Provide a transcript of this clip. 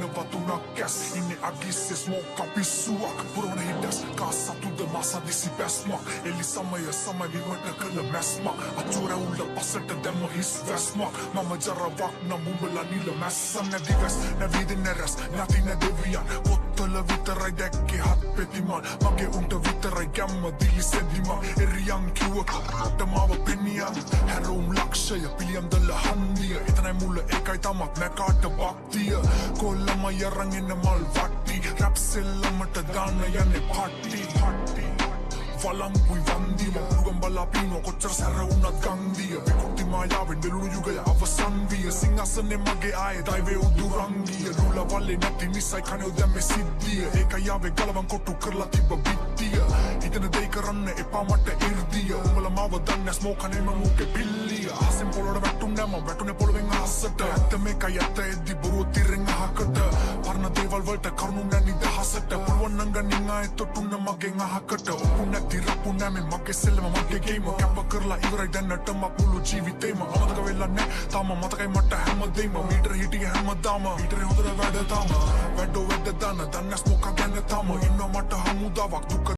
වතුනක් ඇස් ඉන්නේ අගිස්සේ smoke පිස්සුවක් පුරවන hits කාසතුද මාසා දිසි බැස්මක් එලි සමය විවට කළ මැස්මක් අචුරවුල්ල පසට දැම්ම හිස් වැස්මක් මම ජරවක් නම් උඹලා නිල මැස්සන් නැදිවැස් නැවිදින රැස් නැතින දෙවියන් පොත්තල විතරයි දැක්කේ හත් පෙතිමන් මගේ උන්ට විතරයි ගැම්ම දිලි සෙදිමන් එරියන් කිව්ව මාව පෙනියන් හැරවුම් ලක්ෂය පිළියම්දල හන්දිය එතනයි මුල්ල ඒකයි තමක් නැකාට බක්තිය කොල්ලම යරන් එන්න මල් වට්ටි රැප් සෙල්ලමට දාන්න යන්නේ පාට්ටි වලංගුයි වන්දිය මුරුගම් බලා පිනුව කොච්චර සැර වුණත් ගංදිය විකෘති මායාවෙන් වෙලුණු යුගය අවසන් විය සිංහසනේ මගේ ආයේ දෛවයේ උදුරංගිය ලුල වල්ලේ නැති නිසයි කනේ දැම්මේ සිද්ධිය ඒකයි ආවේ ගලවන් කොටු කරලා තිබ්බ බිත්තිය හිතන දෙයි කරන්න එපා මට ඉර්දිය උඹලා මාව දන්නේ ස්මෝකනේ මම මුකේ පිල්ලිය අහසෙන් පොළොට වැටුන්නේ මම වැටුනේ පොළොවෙන් අහසට ඇත්ත මේකයි ඇත්ත එද්දි බොරුව තිරෙන් අහකට පරණ දේවල් වලට කරුණු නැනි දහසට පුළුවන් නම් ගනින් ආයේ තොටුන්න මගෙන් අහකට ඔපු නැති රපු නැමේ මගේ සෙල්ලම මගේ ගේම කැප කරලා ඉවරයි දැන්නටම මුළු ජීවිතේම අමතක වෙලා නෑ තාම මතකයි මට හැමදේම මීටර හිටියේ හැමදාම මීටරේ හොඳට වැඩ තාම වැඩ දාන දන්නස් මොකක් ගැන තාම ඉන්න මට හමුදාවක් දුක